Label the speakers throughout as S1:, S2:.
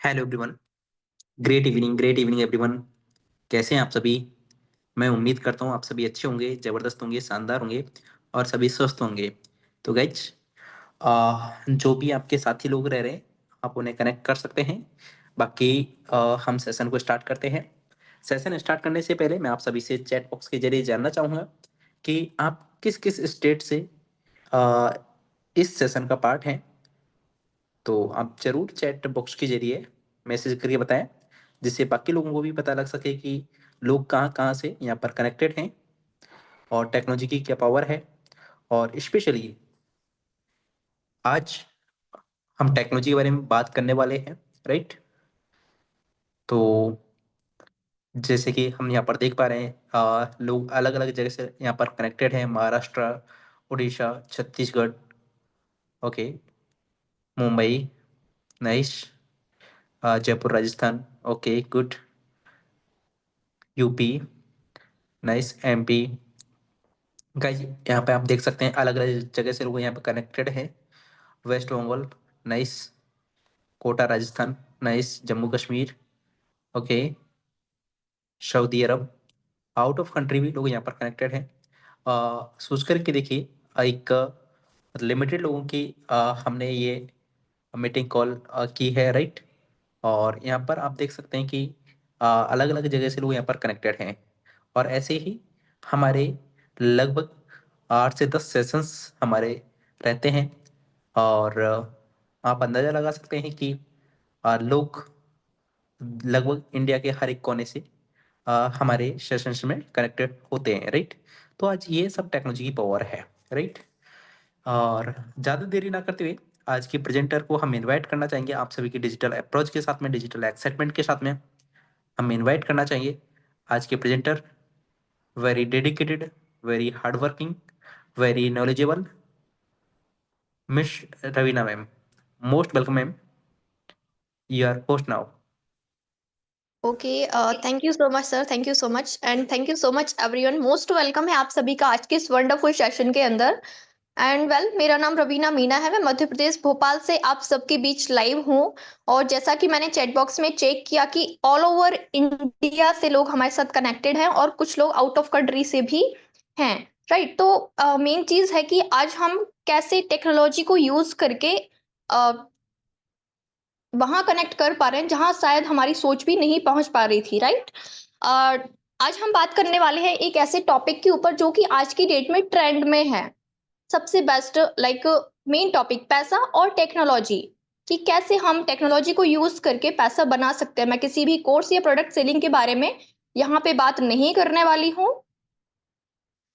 S1: Hello everyone. Great evening everyone. कैसे हैं आप सभी? मैं उम्मीद करता हूँ आप सभी अच्छे होंगे, जबरदस्त होंगे, शानदार होंगे और सभी स्वस्थ होंगे। तो गाइज, जो भी आपके साथी लोग रह रहे हैं, आप उन्हें कनेक्ट कर सकते हैं। बाकी हम सेशन को स्टार्ट करते हैं। सेशन स्टार्ट करने से पहले मैं आप सभी से चैट बॉक्स के जरिए जानना चाहूँगा कि आप किस किस स्टेट से अ, इस सेशन का पार्ट हैं। तो आप जरूर चैट बॉक्स के जरिए मैसेज करके बताएं, जिससे बाकी लोगों को भी पता लग सके कि लोग कहाँ कहाँ से यहाँ पर कनेक्टेड हैं और टेक्नोलॉजी की क्या पावर है। और स्पेशली आज हम टेक्नोलॉजी के बारे में बात करने वाले हैं, राइट? तो जैसे कि हम यहाँ पर देख पा रहे हैं, लोग अलग अलग जगह से यहाँ पर कनेक्टेड हैं। Maharashtra, Orissa, Chhattisgarh, okay, Mumbai, nice, Jaipur, Rajasthan, okay, good, UP, nice, MP. Guys, यहाँ पे आप देख सकते हैं अलग अलग जगह से लोग यहाँ पे कनेक्टेड हैं। West Bengal, nice, Kota, Rajasthan, nice, Jammu Kashmir, okay, सऊदी अरब, आउट ऑफ कंट्री भी लोग यहाँ पर कनेक्टेड हैं। सोच करके देखिए, एक लिमिटेड लोगों की हमने ये मीटिंग कॉल की है, राइट? और यहाँ पर आप देख सकते हैं कि अलग अलग जगह से लोग यहाँ पर कनेक्टेड हैं। और ऐसे ही हमारे लगभग 8 से 10 सेशंस हमारे रहते हैं। और आप अंदाज़ा लगा सकते हैं कि लोग लगभग इंडिया के हर एक कोने से हमारे सेशंस में कनेक्टेड होते हैं, राइट? तो आज ये सब टेक्नोलॉजी की पावर है, राइट? और ज़्यादा देरी ना करते हुए आज के प्रेजेंटर को हम इनवाइट करना चाहेंगे। आप सभी की डिजिटल अप्रोच के साथ में, डिजिटल एक्साइटमेंट के साथ में हम इनवाइट करना चाहिए आज के presenter. Very dedicated, very hard working, very knowledgeable, miss Raveena ma'am. Most welcome ma'am, you are host now.
S2: Okay. Thank you so much sir, thank you so much and thank you so much everyone. Most welcome है आप सभी का आज के इस wonderful session के अंदर। And मेरा नाम रवीना मीना है। मैं मध्य प्रदेश भोपाल से आप सबके बीच लाइव हूँ। और जैसा कि मैंने चैट बॉक्स में चेक किया कि ऑल ओवर इंडिया से लोग हमारे साथ कनेक्टेड हैं और कुछ लोग आउट ऑफ कंट्री से भी हैं। राइट, तो मेन चीज है कि आज हम कैसे टेक्नोलॉजी को यूज करके वहां कनेक्ट कर पा रहे हैं जहां शायद हमारी सोच भी नहीं पहुंच पा रही थी। राइट। आज हम बात करने वाले हैं एक ऐसे टॉपिक के ऊपर जो कि आज की डेट में ट्रेंड में है। सबसे बेस्ट लाइक मेन टॉपिक पैसा और टेक्नोलॉजी, कि कैसे हम टेक्नोलॉजी को यूज करके पैसा बना सकते हैं। मैं किसी भी कोर्स या प्रोडक्ट सेलिंग के बारे में यहाँ पे बात नहीं करने वाली हूँ।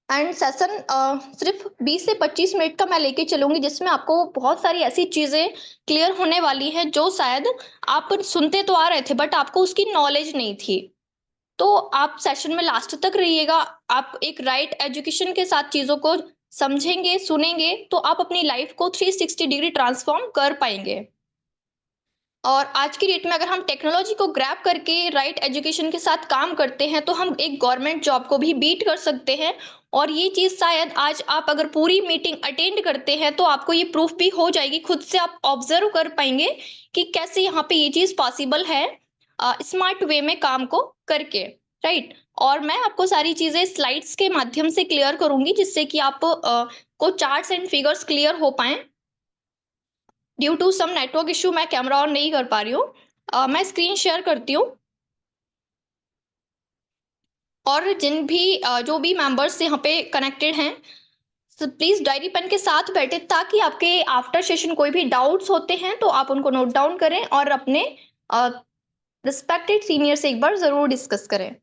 S2: एंड सेशन सिर्फ 20 से 25 मिनट का मैं लेके चलूंगी, जिसमें आपको बहुत सारी ऐसी चीजें क्लियर होने वाली हैं जो शायद आप सुनते तो आ रहे थे बट आपको उसकी नॉलेज नहीं थी। तो आप सेशन में लास्ट तक रहिएगा। आप एक राइट एजुकेशन के साथ चीजों को समझेंगे, सुनेंगे, तो आप अपनी लाइफ को 360 डिग्री ट्रांसफॉर्म कर पाएंगे। और आज की डेट में अगर हम टेक्नोलॉजी को ग्रैब करके राइट एजुकेशन के साथ काम करते हैं तो हम एक गवर्नमेंट जॉब को भी बीट कर सकते हैं। और ये चीज शायद आज आप अगर पूरी मीटिंग अटेंड करते हैं तो आपको ये प्रूफ भी हो जाएगी, खुद से आप ऑब्जर्व कर पाएंगे कि कैसे यहाँ पे ये चीज पॉसिबल है स्मार्ट वे में काम को करके। राइट। और मैं आपको सारी चीजें स्लाइड्स के माध्यम से क्लियर करूंगी, जिससे कि आप को चार्ट्स एंड फिगर्स क्लियर हो पाए। Due to some network issue मैं कैमरा ऑन नहीं कर पा रही हूँ। मैं स्क्रीन शेयर करती हूँ। और जिन भी जो भी मेंबर्स यहाँ पे कनेक्टेड हैं, प्लीज डायरी पेन के साथ बैठे, ताकि आपके आफ्टर सेशन कोई भी डाउट्स होते हैं तो आप उनको नोट डाउन करें और अपने रिस्पेक्टेड सीनियर से एक बार जरूर डिस्कस करें।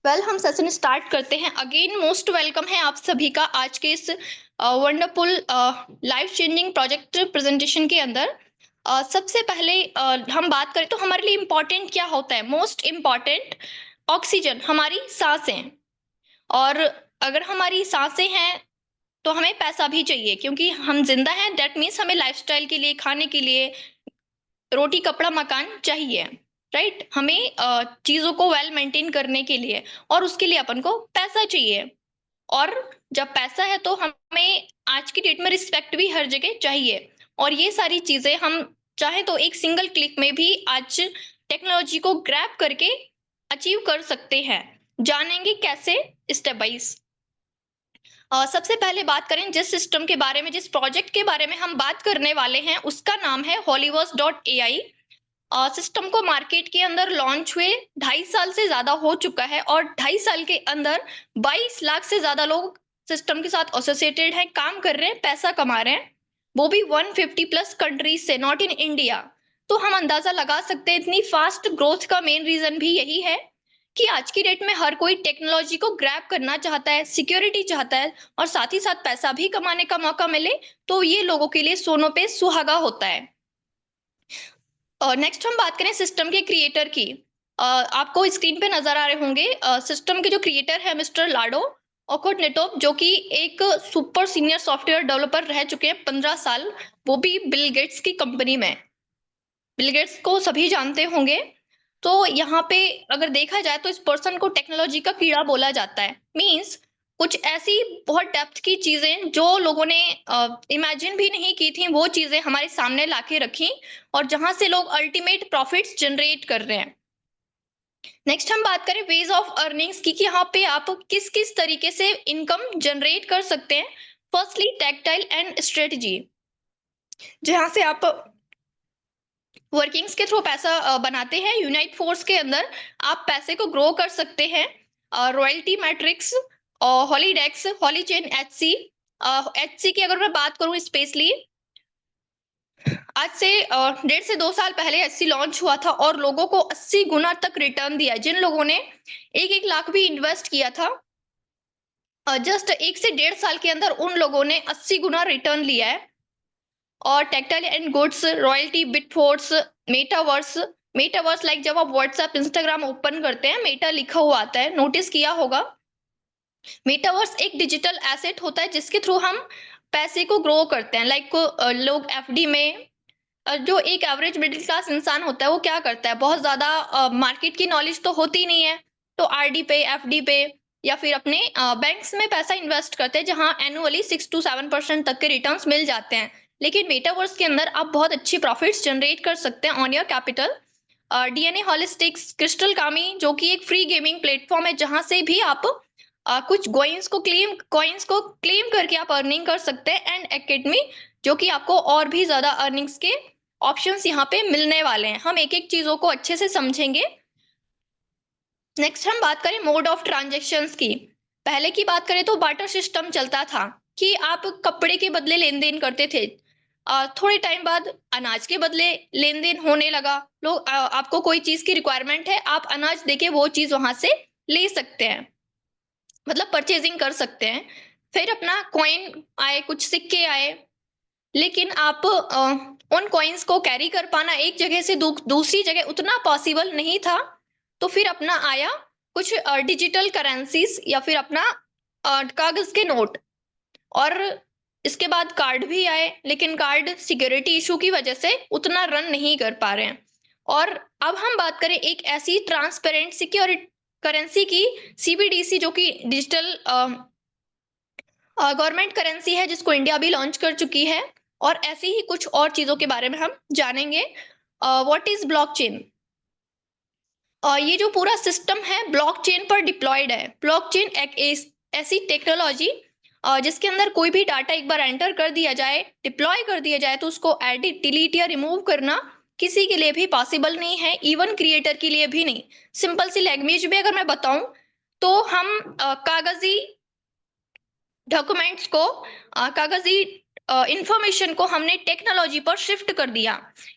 S2: हम सेशन स्टार्ट करते हैं। अगेन मोस्ट वेलकम है आप सभी का आज के इस wonderful life changing project presentation के अंदर। सबसे पहले हम बात करें तो हमारे लिए इम्पोर्टेंट क्या होता है। मोस्ट इम्पॉर्टेंट ऑक्सीजन, हमारी सांसें। और अगर हमारी सांसें हैं तो हमें पैसा भी चाहिए, क्योंकि हम जिंदा हैं। दैट मीन्स हमें लाइफस्टाइल के लिए, खाने के लिए, रोटी कपड़ा मकान चाहिए। राइट। हमें चीजों को वेल मेंटेन करने के लिए, और उसके लिए अपन को पैसा चाहिए। और जब पैसा है तो हमें आज की डेट में रिस्पेक्ट भी हर जगह चाहिए। और ये सारी चीजें हम चाहे तो एक सिंगल क्लिक में भी आज टेक्नोलॉजी को ग्रैब करके अचीव कर सकते हैं। जानेंगे कैसे? स्टेप बाय सबसे पहले बात करें जिस सिस्टम के बारे में, जिस प्रोजेक्ट के बारे में हम बात करने वाले हैं, उसका नाम है हॉलीवर्स डॉट एआई। सिस्टम को मार्केट के अंदर लॉन्च हुए 2.5 साल से ज्यादा हो चुका है और 2.5 साल के अंदर 22 लाख से ज्यादा लोग सिस्टम के साथ एसोसिएटेड हैं, काम कर रहे हैं, पैसा कमा रहे हैं, वो भी 150 प्लस कंट्रीज से, नॉट इन इंडिया। तो हम अंदाजा लगा सकते हैं इतनी फास्ट ग्रोथ का मेन रीजन भी यही है कि आज की डेट में हर कोई टेक्नोलॉजी को ग्रैब करना चाहता है, सिक्योरिटी चाहता है और साथ ही साथ पैसा भी कमाने का मौका मिले, तो ये लोगों के लिए सोनो पे सुहागा होता है। और नेक्स्ट हम बात करें सिस्टम के क्रिएटर की। आपको स्क्रीन पे नजर आ रहे होंगे सिस्टम के जो क्रिएटर है मिस्टर लाडो ओकोटनेटोप, जो कि एक सुपर सीनियर सॉफ्टवेयर डेवलपर रह चुके हैं 15 साल, वो भी बिल गेट्स की कंपनी में। बिल गेट्स को सभी जानते होंगे। तो यहाँ पे अगर देखा जाए तो इस पर्सन को टेक्नोलॉजी का कीड़ा बोला जाता है। मींस कुछ ऐसी बहुत डेप्थ की चीजें जो लोगों ने इमेजिन भी नहीं की थी, वो चीजें हमारे सामने लाके रखी और जहां से लोग अल्टीमेट प्रॉफिट्स जनरेट कर रहे हैं। नेक्स्ट हम बात करें वेज ऑफ अर्निंग्स की, कि यहाँ पे आप किस किस तरीके से इनकम जनरेट कर सकते हैं। फर्स्टली टेक्टाइल एंड स्ट्रेटजी, जहां से आप वर्किंग्स के थ्रू पैसा बनाते हैं। यूनाइट फोर्स के अंदर आप पैसे को ग्रो कर सकते हैं। Royalty matrix, Holidex, Hollychain, HC. HC की अगर मैं बात करूं स्पेशली, आज से 1.5 से 2 साल पहले एचसी लॉन्च हुआ था और लोगों को 80 गुना तक रिटर्न दिया। जिन लोगों ने 1-1 लाख भी इन्वेस्ट किया था, जस्ट 1 से 1.5 साल के अंदर उन लोगों ने 80 गुना रिटर्न लिया है। और textile and goods, royalty, Bitforce, metaverse. Metaverse like जब आप व्हाट्सएप, इंस्टाग्राम ओपन करते हैं, मेटा लिखा हुआ आता है, नोटिस किया होगा। मेटावर्स एक डिजिटल एसेट होता है जिसके थ्रू हम पैसे को ग्रो करते हैं। लाइक लोग एफडी में, जो एक एवरेज मिडिल क्लास इंसान होता है वो क्या करता है, बहुत ज्यादा मार्केट की नॉलेज तो होती नहीं है, तो आरडी पे, एफडी पे या फिर अपने बैंक्स में पैसा इन्वेस्ट करते हैं, जहां एनुअली 6 to 7% तक के रिटर्न्स मिल जाते हैं। लेकिन मेटावर्स के अंदर आप बहुत अच्छी प्रॉफिट्स जनरेट कर सकते हैं on your capital. DNA holistics, crystal कामी, जो कि एक फ्री गेमिंग प्लेटफॉर्म है, जहां से भी आप कुछ कॉइन्स को क्लेम करके आप अर्निंग कर सकते हैं। एंड एकेडमी, जो कि आपको और भी ज्यादा अर्निंग्स के ऑप्शंस यहाँ पे मिलने वाले हैं। हम एक एक चीजों को अच्छे से समझेंगे। नेक्स्ट हम बात करें मोड ऑफ ट्रांजेक्शन्स की। पहले की बात करें तो बार्टर सिस्टम चलता था कि आप कपड़े के बदले लेन देन करते थे। थोड़े टाइम बाद अनाज के बदले लेन देन होने लगा। लोग आपको कोई चीज की रिक्वायरमेंट है, आप अनाज देके वो चीज वहां से ले सकते हैं, मतलब परचेजिंग कर सकते हैं। फिर अपना कॉइन आए, कुछ सिक्के आए, लेकिन आप उन कॉइन्स को कैरी कर पाना एक जगह से दूसरी जगह उतना पॉसिबल नहीं था। तो फिर अपना आया कुछ डिजिटल करेंसीज या फिर अपना कागज के नोट। और इसके बाद कार्ड भी आए, लेकिन कार्ड सिक्योरिटी इशू की वजह से उतना रन नहीं कर पा रहे हैं। और अब हम बात करें एक ऐसी ट्रांसपेरेंट सिक्योरिटी करेंसी की, सीबीडीसी, जो कि डिजिटल गवर्नमेंट करेंसी है, जिसको इंडिया भी लॉन्च कर चुकी है। और ऐसी ही कुछ और चीजों के बारे में हम जानेंगे। What is blockchain? ये जो पूरा सिस्टम है ब्लॉकचेन पर डिप्लॉयड है। ब्लॉकचेन एक ऐसी टेक्नोलॉजी जिसके अंदर कोई भी डाटा एक बार एंटर कर दिया जाए, डिप्लॉय कर दिया जाए, तो उसको एडिट, डिलीट या रिमूव करना किसी के लिए भी पॉसिबल नहीं है, इवन क्रिएटर के लिए भी नहीं। सिंपल सी लैंग्वेज में अगर मैं बताऊं तो हम कागजी डॉक्यूमेंट्स को, कागजी इंफॉर्मेशन को हमने टेक्नोलॉजी पर शिफ्ट कर दिया।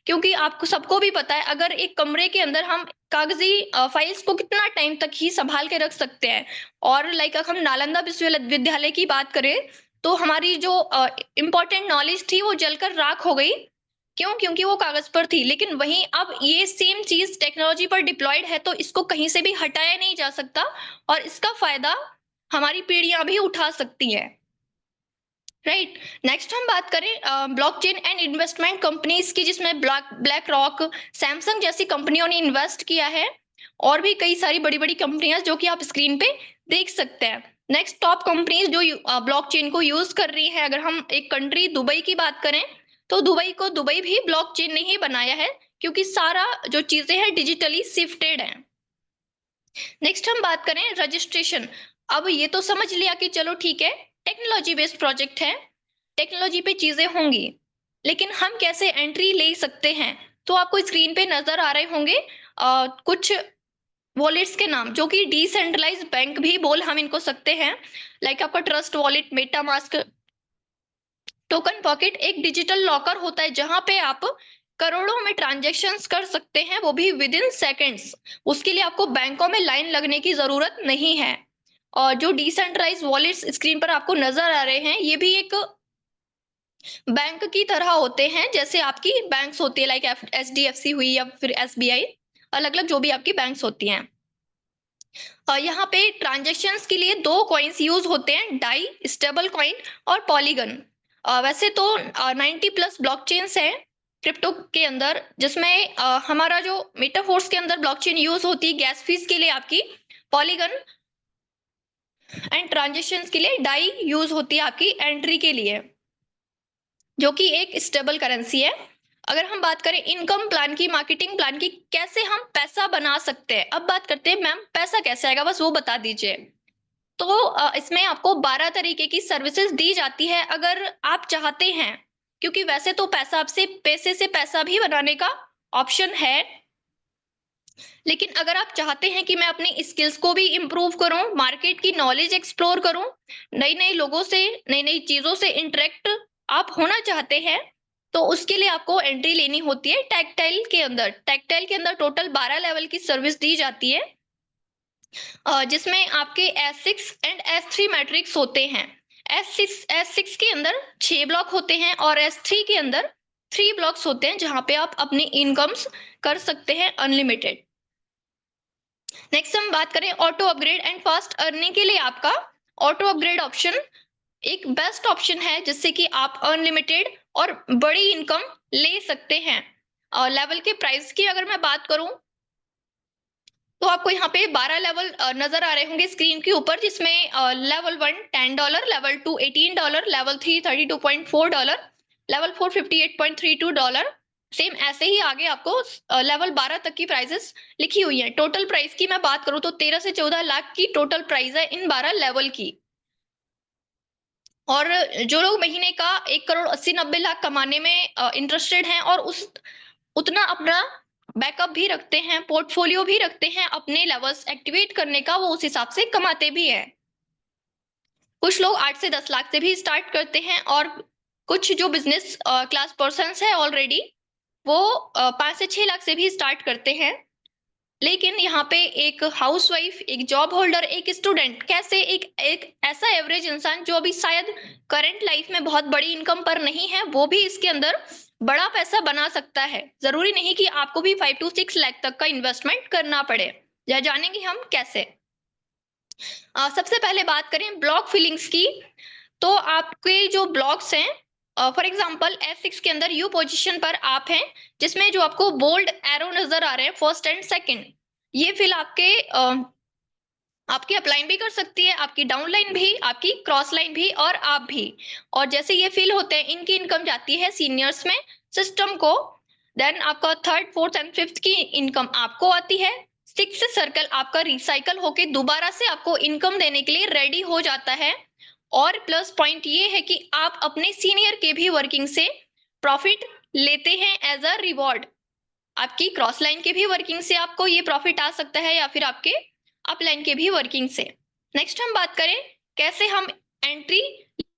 S2: क्योंकि आपको सबको भी पता है, अगर एक कमरे के अंदर हम कागजी फाइल्स को कितना टाइम तक ही संभाल के रख सकते हैं। और लाइक अगर हम नालंदा विश्वविद्यालय की बात करें तो हमारी जो इम्पोर्टेंट नॉलेज थी वो जलकर राख हो गई। क्यों? क्योंकि वो कागज पर थी। लेकिन वहीं अब ये सेम चीज टेक्नोलॉजी पर डिप्लॉयड है, तो इसको कहीं से भी हटाया नहीं जा सकता और इसका फायदा हमारी पीढ़ियां भी उठा सकती हैं। राइट। नेक्स्ट हम बात करें ब्लॉकचेन एंड इन्वेस्टमेंट कंपनीज की, जिसमें ब्लैक रॉक, सैमसंग जैसी कंपनियों ने इन्वेस्ट किया है और भी कई सारी बड़ी बड़ी कंपनियां, जो कि आप स्क्रीन पे देख सकते हैं। नेक्स्ट टॉप कंपनीज जो ब्लॉकचेन को यूज कर रही है, अगर हम एक कंट्री दुबई की बात करें तो दुबई को दुबई भी ब्लॉकचेन ने ही बनाया है, क्योंकि सारा जो चीजें हैं डिजिटली शिफ्टेड हैं। नेक्स्ट हम बात करें रजिस्ट्रेशन। अब ये तो समझ लिया कि चलो ठीक है, टेक्नोलॉजी बेस्ड प्रोजेक्ट है, टेक्नोलॉजी पे चीजें होंगी, लेकिन हम कैसे एंट्री ले सकते हैं? तो आपको स्क्रीन पे नजर आ रहे होंगे कुछ वॉलेट्स के नाम, जो कि डिसेंट्रलाइज्ड बैंक भी बोल हम इनको सकते हैं। लाइक आपका trust wallet, MetaMask, token pocket एक डिजिटल लॉकर होता है जहां पे आप करोड़ों में ट्रांजैक्शंस कर सकते हैं, वो भी विद इन सेकेंड्स। उसके लिए आपको बैंकों में लाइन लगने की जरूरत नहीं है। और जो डिसेंट्रलाइज वॉलेट्स स्क्रीन पर आपको नजर आ रहे हैं, ये भी एक बैंक की तरह होते हैं, जैसे आपकी बैंक्स होती है, लाइक एचडीएफसी हुई या फिर एसबीआई, अलग अलग जो भी आपकी बैंक्स होती हैं। यहाँ पे ट्रांजैक्शंस के लिए दो कॉइन्स यूज होते हैं, डाई स्टेबल कॉइन और पॉलीगन। वैसे तो 90 प्लस ब्लॉकचेन्स है क्रिप्टो के अंदर, जिसमें हमारा जो मेटाफोर्स के अंदर ब्लॉकचेन यूज होती है गैस फीस के लिए आपकी, पॉलीगन एंड ट्रांजैक्शंस के लिए डाई यूज होती है आपकी एंट्री के लिए, जो कि एक स्टेबल करेंसी है। अगर हम बात करें इनकम प्लान की, मार्केटिंग प्लान की, कैसे हम पैसा बना सकते हैं, अब बात करते हैं मैम पैसा कैसे आएगा, बस वो बता दीजिए। तो इसमें आपको 12 तरीके की सर्विसेज दी जाती है अगर आप चाहते हैं, क्योंकि वैसे तो पैसा आपसे पैसे से पैसा भी बनाने का ऑप्शन है, लेकिन अगर आप चाहते हैं कि मैं अपनी स्किल्स को भी इम्प्रूव करूं, मार्केट की नॉलेज एक्सप्लोर करूं, नई नई लोगों से, नई नई चीजों से इंटरेक्ट आप होना चाहते हैं, तो उसके लिए आपको एंट्री लेनी होती है टैक्टाइल के अंदर। टैक्टाइल के अंदर टोटल 12 लेवल की सर्विस दी जाती है, जिसमें आपके S6 एंड S3 मैट्रिक्स होते हैं। S6 के अंदर 6 ब्लॉक होते हैं और S3 के अंदर 3 ब्लॉक्स होते हैं, जहां पे आप अपनी इनकम्स कर सकते हैं अनलिमिटेड। नेक्स्ट हम बात करें auto upgrade and fast earning के लिए, आपका ऑटो अपग्रेड ऑप्शन एक बेस्ट ऑप्शन है, जिससे कि आप अनलिमिटेड और बड़ी इनकम ले सकते हैं। और लेवल के प्राइस की अगर मैं बात करूं, तो आपको यहाँ पे 12 लेवल नजर आ रहे होंगे स्क्रीन के ऊपर, जिसमें level 1 $10, level 2 $18, level 3 $32.4, level 4 $58.32। Same ऐसे ही आगे आपको लेवल 12 तक की प्राइसेस लिखी हुई है। टोटल प्राइस की मैं बात करूं तो 13 से 14 लाख की टोटल प्राइस है इन 12 लेवल की। और जो लोग महीने का 1 करोड़ 80-90 लाख कमाने में इंटरेस्टेड हैं और उस उतना अपना बैकअप भी रखते हैं, पोर्टफोलियो भी रखते हैं अपने लेवल्स एक्टिवेट करने का, वो उस हिसाब से कमाते भी हैं। कुछ लोग 8 से 10 लाख से भी स्टार्ट करते हैं, और कुछ जो बिजनेस क्लास पर्सन्स है ऑलरेडी, वो 5 से 6 लाख से भी स्टार्ट करते हैं। लेकिन यहाँ पे एक हाउसवाइफ, एक जॉब होल्डर, एक स्टूडेंट, कैसे एक एक ऐसा एवरेज इंसान जो अभी शायद करंट लाइफ में बहुत बड़ी इनकम पर नहीं है, वो भी इसके अंदर बड़ा पैसा बना सकता है। जरूरी नहीं कि आपको भी 5 to 6 लाख तक का इन्वेस्टमेंट करना पड़े। यह जानेंगे हम कैसे। सबसे पहले बात करें ब्लॉक फिलिंग्स की, तो आपके जो ब्लॉक्स हैं, फॉर एग्जांपल S6 के अंदर यू पोजीशन पर आप हैं, जिसमें जो आपको बोल्ड एरो नजर आ रहे हैं फर्स्ट एंड सेकंड, ये फिल आपकी अपलाइन भी कर सकती है, आपकी डाउन लाइन भी, आपकी क्रॉस लाइन भी और आप भी। और जैसे ये फिल होते हैं, इनकी इनकम जाती है सीनियर्स में सिस्टम को, देन आपका थर्ड फोर्थ एंड फिफ्थ की इनकम आपको आती है, सिक्स सर्कल आपका रिसाइकल होके दोबारा से आपको इनकम देने के लिए रेडी हो जाता है। और प्लस पॉइंट ये है कि आप अपने सीनियर के भी वर्किंग से प्रॉफिट लेते हैं एज अ रिवॉर्ड। आपकी क्रॉस लाइन के भी वर्किंग से आपको ये प्रॉफिट आ सकता है, या फिर आपके अप लाइन के भी वर्किंग से। नेक्स्ट हम बात करें कैसे हम एंट्री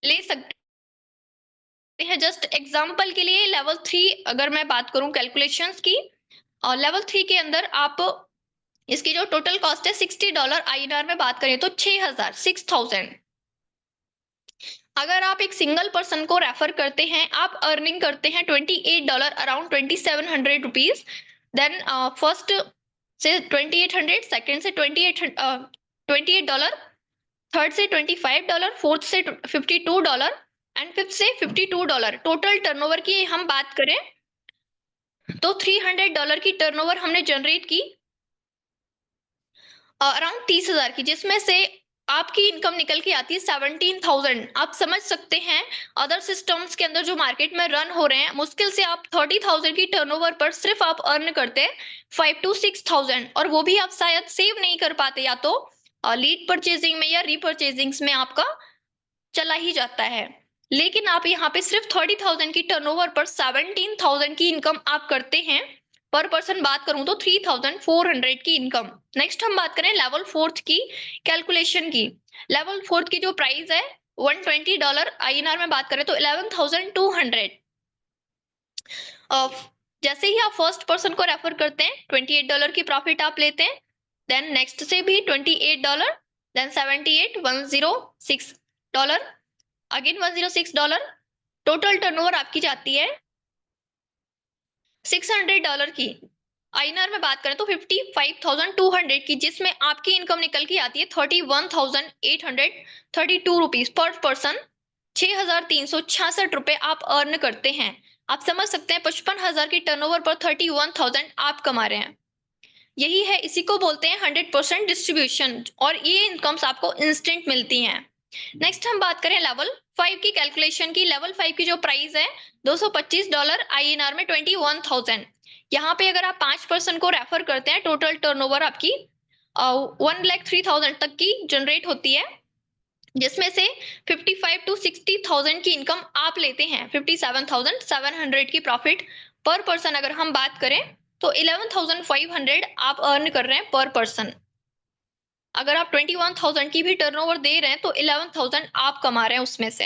S2: ले सकते हैं। जस्ट एग्जांपल के लिए लेवल 3 अगर मैं बात करूं कैलकुलेशंस की, और लेवल 3 के अंदर आप इसकी जो टोटल कॉस्ट है $60 INR में बात करें तो 6000। अगर आप एक सिंगल पर्सन को रेफर करते हैं, आप अर्निंग करते हैं $28, अराउंड 2700 रुपीज, देन फर्स्ट से 2800, सेकंड से 28 $, थर्ड से $25, फोर्थ से $52 एंड फिफ्थ से $52। टोटल टर्नओवर की हम बात करें तो $300 की टर्नओवर हमने जनरेट की अराउंड 30,000 की, जिसमें से आपकी इनकम निकल के आती है 17,000। आप समझ सकते हैं अदर सिस्टम्स के अंदर जो मार्केट में रन हो रहे हैं, मुश्किल से आप 30,000 की टर्नओवर पर सिर्फ आप अर्न करते हैं 5 to 6,000, और वो भी आप शायद सेव नहीं कर पाते, या तो लीड परचेजिंग में या रीपरचेजिंग में आपका चला ही जाता है। लेकिन आप यहाँ पे सिर्फ 30,000 की टर्नओवर पर 17,000 की इनकम आप करते हैं। पर पर्सन बात करूं तो 3,400 की इनकम। नेक्स्ट हम बात करें लेवल फोर्थ की कैलकुलेशन की। लेवल फोर्थ की जो प्राइस है $120, आईएनआर में बात करें तो 11,200। जैसे ही आप फर्स्ट पर्सन को रेफर करते हैं $28 की प्रॉफिट आप लेते हैं, देन नेक्स्ट से भी $28, देन 78, $106, अगेन $106। टोटल टर्नओवर आपकी जाती है $600 की। आईएनआर में बात करें तो 55,200 की, जिसमें आपकी इनकम निकल के आती है 31,832 रुपीज पर पर्सन। 6,366 रुपए आप अर्न करते हैं। आप समझ सकते हैं 55,000 की टर्नओवर पर 31,000 आप कमा रहे हैं। यही है, इसी को बोलते हैं 100% डिस्ट्रीब्यूशन, और ये इनकम्स आपको इंस्टेंट मिलती हैं। नेक्स्ट हम बात करें लेवल 5 की कैलकुलेशन की। लेवल 5 की जो प्राइस है $225, आईएनआर में 21,000। यहाँ पे अगर आप 5 पर्सन को रेफर करते हैं, टोटल टर्नओवर आपकी 1,03,000 तक की जनरेट होती है, जिसमें से 55 to 60,000 की इनकम आप लेते हैं। 57,700 की प्रॉफिट पर पर्सन अगर हम बात करें तो 11,500 आप अर्न कर रहे हैं पर पर्सन। अगर आप 21,000 की भी टर्नओवर दे रहे हैं तो 11,000 आप कमा रहे हैं उसमें से।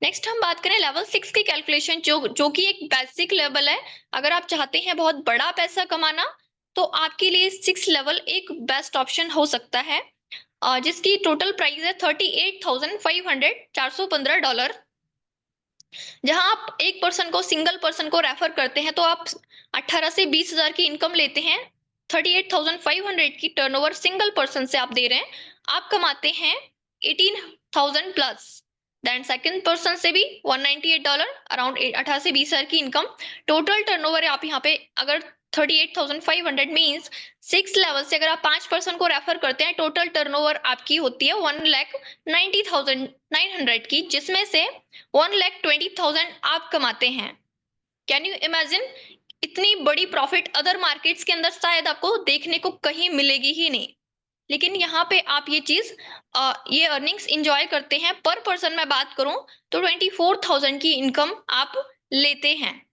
S2: नेक्स्ट हम बात करें लेवल 6 की कैलकुलेशन, जो कि एक बेसिक लेवल है। अगर आप चाहते हैं बहुत बड़ा पैसा कमाना तो आपके लिए 6 लेवल एक बेस्ट ऑप्शन हो सकता है, जिसकी टोटल प्राइस है 38,500, $415। जहां आप एक पर्सन को, सिंगल पर्सन को रेफर करते हैं तो आप 18 से 20,000 की इनकम लेते हैं। 38,500 की टर्नओवर सिंगल पर्सन से आप दे रहे हैं, आप कमाते हैं 18,000 प्लस। देन सेकंड पर्सन से भी $198, अराउंड 18 से 20,000 की इनकम। टोटल टर्नओवर आप यहाँ पे अगर 38,500 मीन्स 6 लेवल से अगर आप 5 पर्सन को रेफर करते हैं, टोटल टर्नओवर आपकी होती है 1,90,900 की, जिसमें से 1,20,000 आप कमाते हैं। कैन यू इमेजिन, इतनी बड़ी प्रॉफिट अदर मार्केट्स के अंदर शायद आपको देखने को कहीं मिलेगी ही नहीं। लेकिन यहाँ पे आप ये चीज, ये अर्निंग्स इंजॉय करते हैं। पर पर्सन मैं बात करूं तो 24,000 की इनकम आप लेते हैं।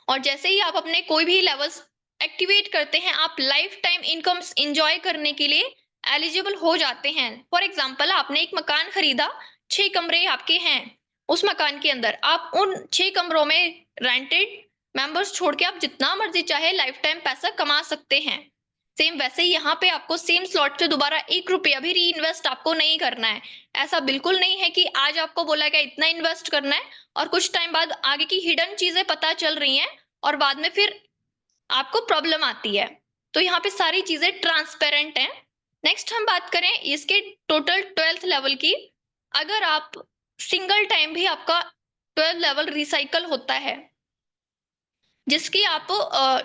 S2: और जैसे ही आप अपने कोई भी लेवल्स एक्टिवेट करते हैं, आप लाइफ टाइम इनकम्स इंजॉय करने के लिए एलिजिबल हो जाते हैं। फॉर एग्जाम्पल, आपने एक मकान खरीदा, 6 कमरे आपके हैं उस मकान के अंदर, आप उन 6 कमरों में रेंटेड मेंबर्स छोड़ के आप जितना मर्जी चाहे लाइफ टाइम पैसा कमा सकते हैं। सेम वैसे ही यहाँ पे आपको सेम स्लॉट से दोबारा 1 रुपया भी री इन्वेस्ट आपको नहीं करना है। ऐसा बिल्कुल नहीं है कि आज आपको बोला गया इतना इन्वेस्ट करना है और कुछ टाइम बाद आगे की हिडन चीजें पता चल रही हैं और बाद में फिर आपको प्रॉब्लम आती है। तो यहाँ पे सारी चीजें ट्रांसपेरेंट हैं। नेक्स्ट हम बात करें इसके टोटल 12th लेवल की। अगर आप सिंगल टाइम भी आपका 12 लेवल रिसाइकल होता है, जिसकी आप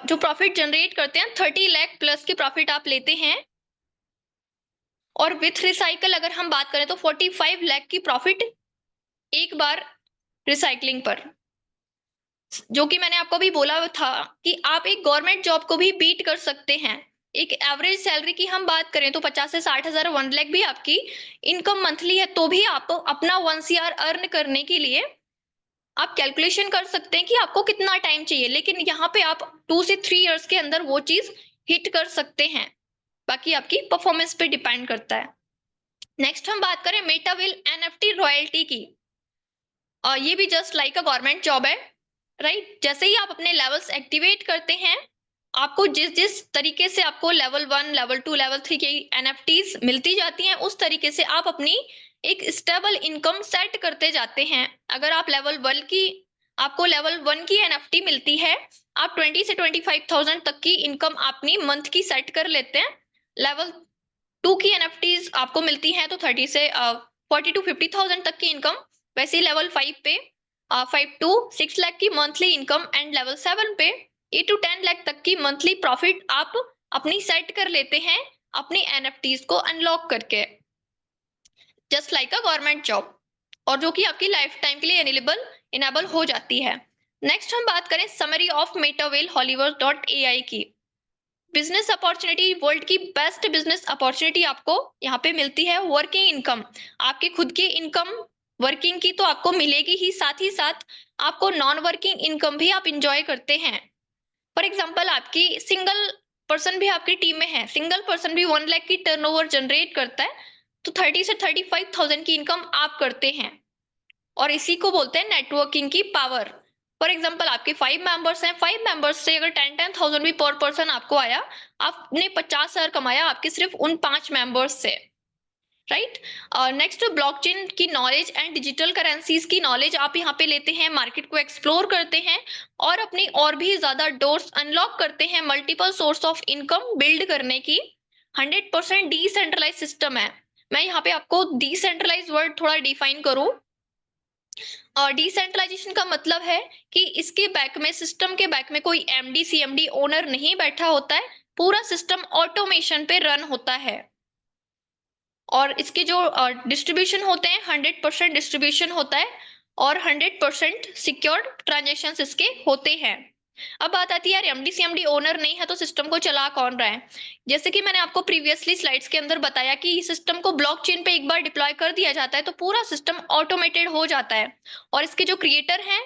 S2: जो प्रॉफिट जनरेट करते हैं 30 लाख प्लस की प्रॉफिट आप लेते हैं, और विथ रिसाइकल अगर हम बात करें तो 45 लाख की प्रॉफिट एक बार रिसाइकलिंग पर। जो कि मैंने आपको भी बोला था कि आप एक गवर्नमेंट जॉब को भी बीट कर सकते हैं। एक एवरेज सैलरी की हम बात करें तो 50 से 60,000, 1 लाख भी आपकी इनकम मंथली है, तो भी आप अपना 1 CR अर्न करने के लिए आप कैलकुलेशन कर सकते हैं कि आपको कितना टाइम चाहिए। लेकिन यहाँ पे आप 2 से 3 इयर्स के अंदर वो चीज हिट कर सकते हैं। बाकी आपकी परफॉर्मेंस पे डिपेंड करता है। नेक्स्ट हम बात करें मेटाविल एनएफटी रॉयल्टी की। और ये भी just like a government job है, राइट। जैसे ही आप अपने लेवल्स एक्टिवेट करते हैं, आपको जिस जिस तरीके से आपको लेवल 1, लेवल 2, लेवल 3 की एनएफटीज मिलती जाती हैं, उस तरीके से आप अपनी एक स्टेबल इनकम सेट करते जाते हैं। अगर आप आपको लेवल 1 की एनएफटी मिलती है, आप 20 से 25,000 तक की इनकम अपनी मंथ की सेट कर लेते हैं। लेवल 2 की एनएफटीज आपको मिलती हैं तो 30 से 40 to 50,000 तक की इनकम। वैसे लेवल 5 पे 5 to 6 लाख की मंथली इनकम, एंड लेवल 7 पे 8 to 10 लाख तक की मंथली प्रॉफिट आप अपनी सेट कर लेते हैं अपनी एनएफटीज को अनलॉक करके। Just like a government job, और जो कि आपकी लाइफ टाइम के लिए इनेबल हो जाती है। नेक्स्ट हम बात करें समरी ऑफ मेटावेल हॉलीवर्स डॉट एआई की। बिजनेस अपॉर्चुनिटी, वर्ल्ड की बेस्ट बिजनेस अपॉर्चुनिटी आपको यहाँ पे मिलती है। वर्किंग इनकम, आपके खुद की इनकम वर्किंग की तो आपको मिलेगी ही, साथ ही साथ आपको नॉन वर्किंग इनकम भी आप इंजॉय करते हैं। फॉर एग्जाम्पल, आपकी सिंगल पर्सन भी आपकी टीम में है, सिंगल पर्सन भी 1 लाख की टर्नओवर जनरेट करता है, तो 30 से 35,000 की इनकम आप करते हैं, और इसी को बोलते हैं नेटवर्किंग की पावर। फॉर एग्जाम्पल, आपके 5 मेंबर्स हैं, 5 मेंबर्स से अगर 10,000 भी पर पर्सन आपको आया, आपने 50,000 कमाया आपके सिर्फ उन 5 मेंबर्स से, राइट। नेक्स्ट, ब्लॉकचेन की नॉलेज एंड डिजिटल करेंसीज की नॉलेज आप यहाँ पे लेते हैं, मार्केट को एक्सप्लोर करते हैं और अपनी और भी ज्यादा डोर्स अनलॉक करते हैं, multiple source of income build करने की। 100% डिसेंट्रलाइज सिस्टम है। मैं यहाँ पे आपको डिसेंट्रलाइज वर्ड थोड़ा डिफाइन करूं। और डिसेंट्रलाइजेशन का मतलब है कि इसके बैक में, सिस्टम के बैक में कोई एमडी सीएमडी ओनर नहीं बैठा होता है, पूरा सिस्टम ऑटोमेशन पे रन होता है। और इसके जो डिस्ट्रीब्यूशन होते हैं, 100% डिस्ट्रीब्यूशन होता है और 100% सिक्योर्ड ट्रांजेक्शन इसके होते हैं। अब बात आती है यार, एमडी सीएमडी ओनर नहीं है तो सिस्टम को चला कौन रहा है। जैसे कि मैंने आपको प्रीवियसली स्लाइड्स के अंदर बताया कि सिस्टम को ब्लॉकचेन पे एक बार डिप्लॉय कर दिया जाता है तो पूरा सिस्टम ऑटोमेटेड हो जाता है, और इसके जो क्रिएटर हैं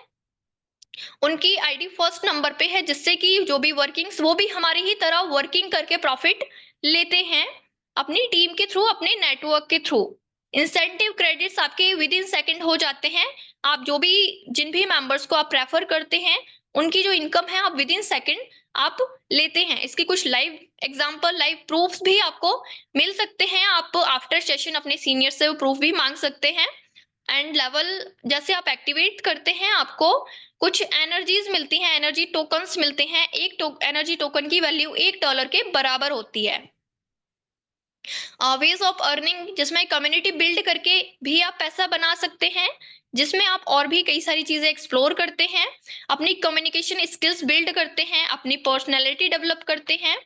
S2: उनकी आईडी फर्स्ट नंबर पे है, जिससे कि जो भी वर्किंग्स वो भी हमारी ही तरह वर्किंग करके प्रॉफिट लेते हैं अपनी टीम के थ्रू, अपने नेटवर्क के थ्रू। इंसेंटिव क्रेडिट्स आपके विद इन सेकेंड हो जाते हैं। आप जो भी, जिन भी मेंबर्स को आप रेफर करते हैं, उनकी जो इनकम है आप विद इन सेकेंड आप लेते हैं। इसकी कुछ लाइव एग्जांपल, लाइव प्रूफ्स भी आपको मिल सकते हैं। आप आफ्टर सेशन अपने सीनियर से वो प्रूफ भी मांग सकते हैं। एंड लेवल जैसे आप एक्टिवेट करते हैं, आपको कुछ एनर्जीज मिलती हैं, एनर्जी टोकन्स मिलते हैं। एक एनर्जी टोकन की वैल्यू $1 के बराबर होती है। वेज ऑफ अर्निंग, जिसमें कम्युनिटी बिल्ड करके भी आप पैसा बना सकते हैं, जिसमें आप और भी कई सारी चीजें एक्सप्लोर करते हैं, अपनी कम्युनिकेशन स्किल्स बिल्ड करते हैं, अपनी पर्सनैलिटी डेवलप करते हैं,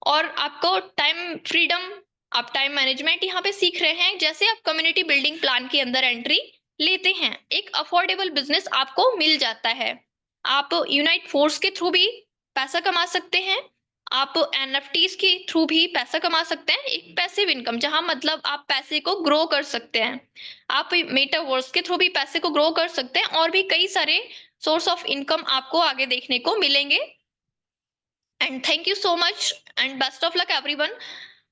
S2: और आपको टाइम फ्रीडम, आप टाइम मैनेजमेंट यहाँ पे सीख रहे हैं। जैसे आप कम्युनिटी बिल्डिंग प्लान के अंदर एंट्री लेते हैं, एक अफोर्डेबल बिजनेस आपको मिल जाता है। आप यूनाइट फोर्स के थ्रू भी पैसा कमा सकते हैं, आप एनएफटीज के थ्रू भी पैसा कमा सकते हैं, एक पैसिव इनकम, जहां मतलब आप पैसे को ग्रो कर सकते हैं। आप मेटावर्स के थ्रू भी पैसे को ग्रो कर सकते हैं, और भी कई सारे सोर्स ऑफ इनकम आपको आगे देखने को मिलेंगे। And thank you so much and best of luck everyone.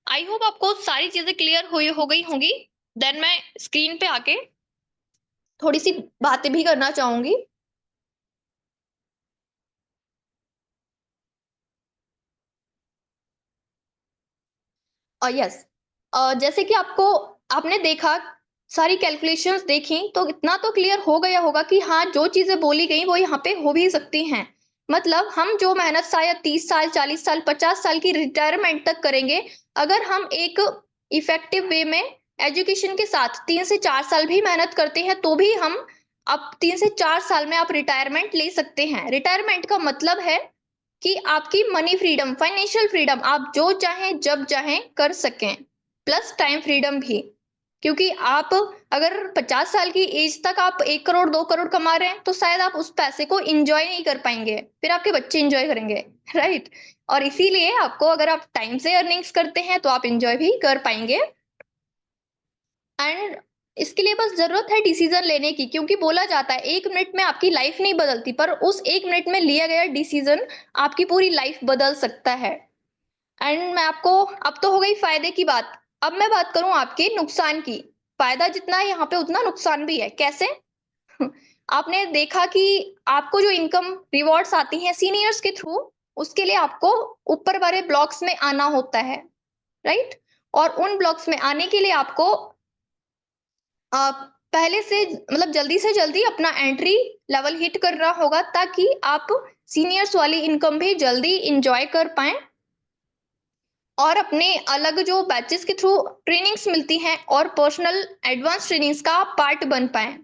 S2: I hope आपको सारी चीजें क्लियर हुई हो गई होंगी। देन मैं स्क्रीन पे आके थोड़ी सी बातें भी करना चाहूंगी। यस, जैसे कि आपने देखा, सारी कैलकुलेशंस देखी तो इतना तो क्लियर हो गया होगा कि हाँ, जो चीजें बोली गई वो यहाँ पे हो भी सकती हैं। मतलब हम जो मेहनत शायद 30 साल, 40 साल, 50 साल की रिटायरमेंट तक करेंगे, अगर हम एक इफेक्टिव वे में एजुकेशन के साथ 3 से 4 साल भी मेहनत करते हैं, तो भी हम अब 3 से 4 साल में आप रिटायरमेंट ले सकते हैं। रिटायरमेंट का मतलब है कि आपकी मनी फ्रीडम, फाइनेंशियल फ्रीडम, आप जो चाहें जब चाहें कर सकें, प्लस टाइम फ्रीडम भी। क्योंकि आप अगर 50 साल की एज तक आप 1 करोड़ 2 करोड़ कमा रहे हैं, तो शायद आप उस पैसे को इंजॉय नहीं कर पाएंगे, फिर आपके बच्चे इंजॉय करेंगे, राइट। और इसीलिए आपको, अगर आप टाइम से अर्निंग्स करते हैं तो आप इंजॉय भी कर पाएंगे। एंड इसके लिए बस जरूरत है डिसीजन लेने की, क्योंकि बोला जाता है 1 मिनट में आपकी लाइफ नहीं बदलती, पर उस 1 मिनट में लिया गया डिसीजन आपकी पूरी लाइफ बदल सकता है। एंड मैं आपको, अब तो हो गई फायदे की बात, अब मैं बात करूं आपके नुकसान की। फायदा जितना है यहाँ पे उतना नुकसान भी है। कैसे? आपने देखा कि आपको जो इनकम रिवॉर्ड्स आती हैं सीनियर्स के थ्रू, उसके लिए आपको ऊपर वाले ब्लॉक्स में आना होता है, राइट। और उन ब्लॉक्स में आने के लिए आपको पहले से, मतलब जल्दी से जल्दी अपना एंट्री लेवल हिट करना होगा, ताकि आप सीनियर्स वाली इनकम भी जल्दी इंजॉय कर पाएं, और अपने अलग जो बैचेस के थ्रू ट्रेनिंग्स मिलती हैं और पर्सनल एडवांस ट्रेनिंग्स का पार्ट बन पाए।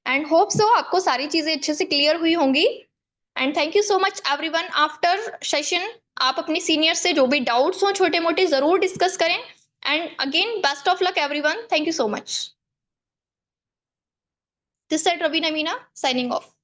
S2: एंड होप सो आपको सारी चीजें अच्छे से क्लियर हुई होंगी। And thank you so much everyone. After session आप अपनी सीनियर से जो भी डाउट्स हो छोटे मोटे जरूर डिस्कस करें। And again, best of luck, everyone. Thank you so much. This side Ravi Namina signing off.